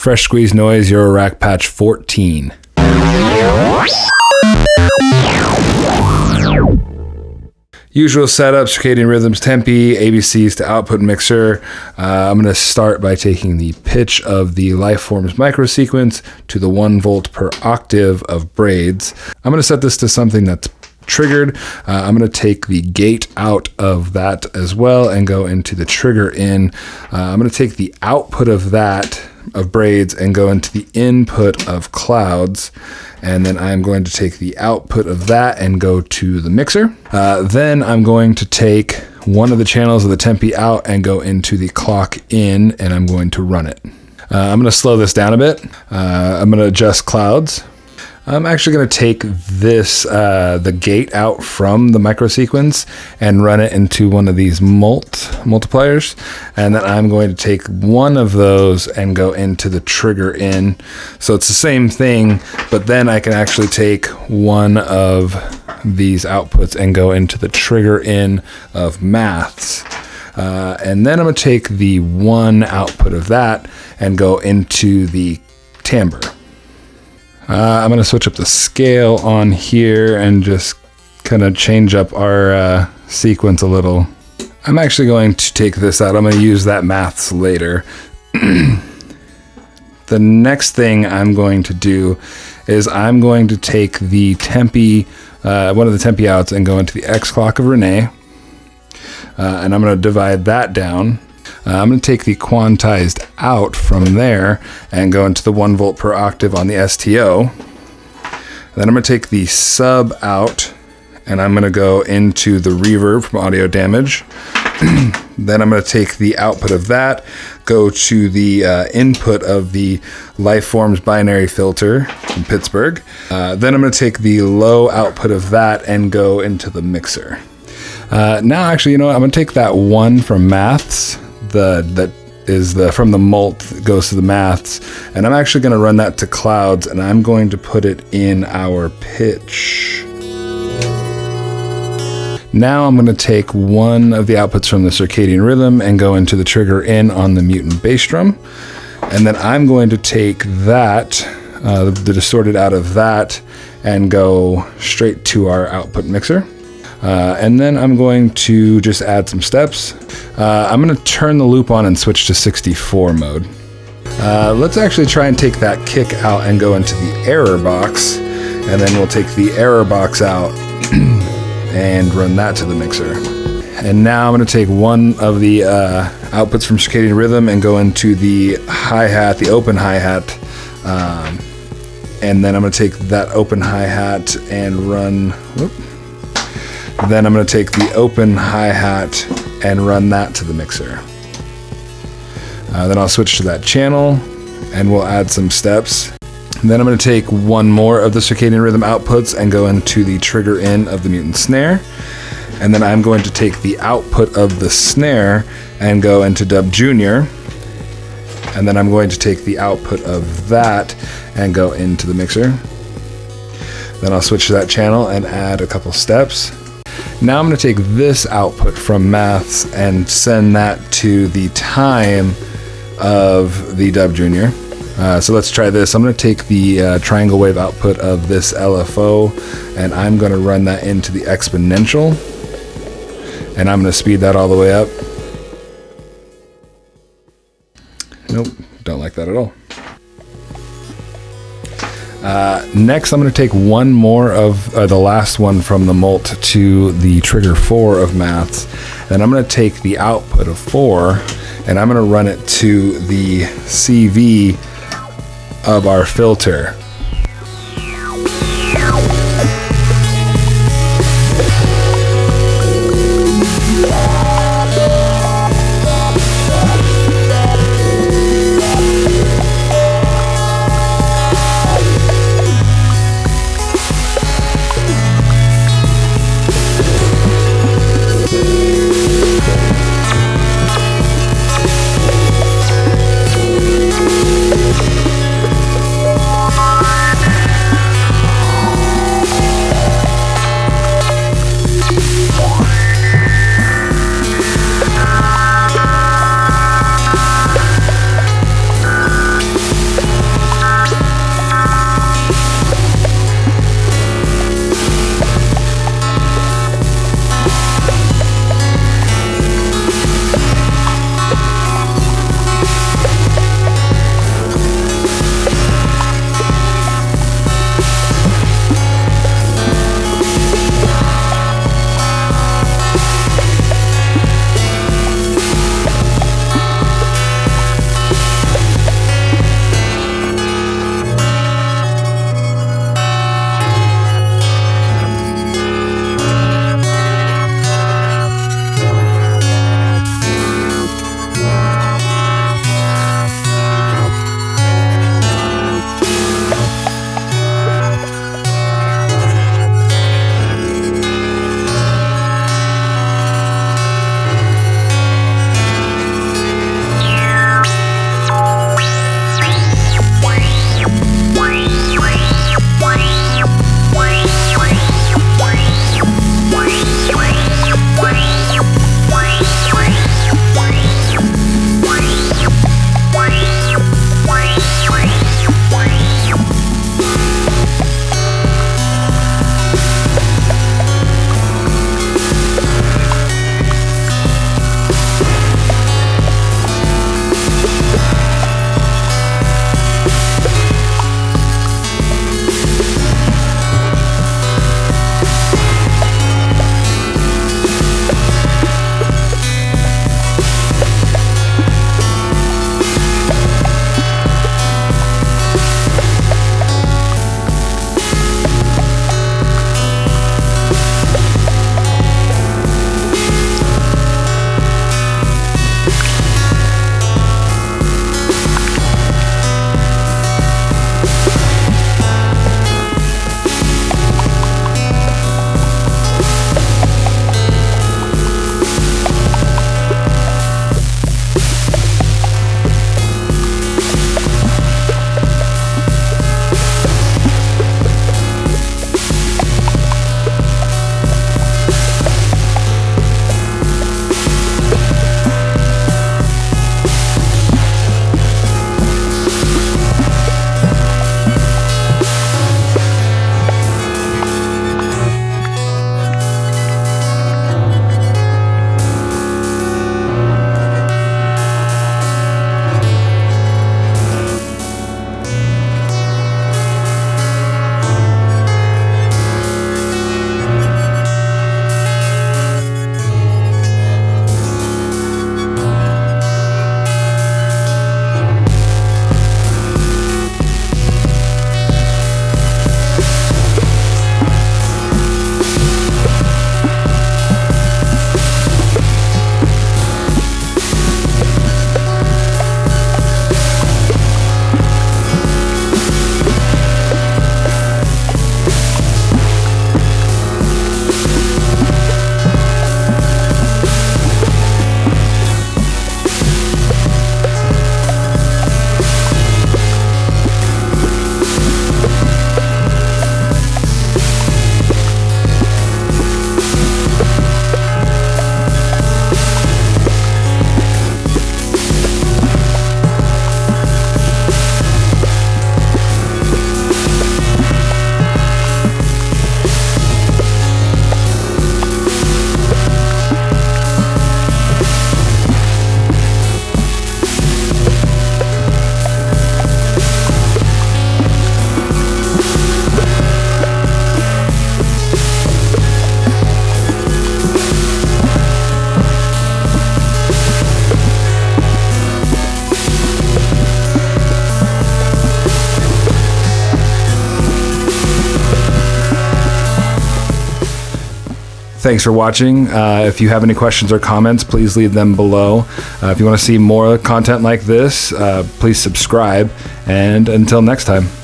Fresh Squeeze Noise Eurorack patch 14. Usual setup, Circadian Rhythms, Tempi, ABCs to output mixer. I'm going to start by taking the pitch of the Lifeforms microsequence to the 1 volt per octave of Braids. I'm going to set this to something that's triggered. I'm going to take the gate out of that as well and go into the trigger in. I'm going to take the output of that, of Braids, and go into the input of Clouds. And then I'm going to take the output of that and go to the mixer. Then I'm going to take one of the channels of the Tempi out and go into the clock in, and I'm going to run it. I'm going to slow this down a bit. I'm going to adjust Clouds. I'm actually going to take this, the gate out from the microsequence and run it into one of these multipliers. And then I'm going to take one of those and go into the trigger in. So it's the same thing, but then I can actually take one of these outputs and go into the trigger in of maths. And then I'm going to take the one output of that and go into the timbre. I'm going to switch up the scale on here and just kind of change up our sequence a little. I'm actually going to take this out. I'm going to use that maths later. The next thing I'm going to do is I'm going to take the Tempi, one of the Tempi outs, and go into the X clock of Rene. And I'm going to divide that down. I'm going to take the quantized out from there and go into the 1 volt per octave on the STO. Then I'm going to take the sub out and I'm going to go into the reverb from audio damage. Then I'm going to take the output of that, go to the input of the Lifeforms binary filter from Pittsburgh. Then I'm going to take the low output of that and go into the mixer. Now, actually, you know what? I'm going to take that one from maths. That is from the Mult that goes to the maths, and I'm actually going to run that to Clouds, and I'm going to put it in our pitch. Now I'm going to take one of the outputs from the Circadian Rhythm and go into the trigger in on the Mutant Bassdrum, and then I'm going to take that, the distorted out of that, and go straight to our output mixer. And then I'm going to just add some steps. I'm going to turn the loop on and switch to 64 mode. Let's actually try and take that kick out and go into the ErrorBox, and then we'll take the ErrorBox out and run that to the mixer. And now I'm going to take one of the outputs from Circadian Rhythm and go into the hi-hat, the open hi-hat, and then I'm going to take that open hi-hat and run... Then I'm going to take the open hi-hat and run that to the mixer. Then I'll switch to that channel and we'll add some steps. Then I'm going to take one more of the Circadian Rhythm outputs and go into the trigger in of the Mutant snare. And then I'm going to take the output of the snare and go into Dub Junior. And then I'm going to take the output of that and go into the mixer. Then I'll switch to that channel and add a couple steps. Now I'm going to take this output from maths and send that to the time of the Dub Junior. So let's try this. I'm going to take the triangle wave output of this LFO and I'm going to run that into the exponential. And I'm going to speed that all the way up. Nope, don't like that at all. Next, I'm going to take one more of the last one from the Mult to the trigger 4 of maths. Then I'm going to take the output of 4 and I'm going to run it to the CV of our filter. Thanks for watching. If you have any questions or comments, please leave them below. If you want to see more content like this, please subscribe. And until next time.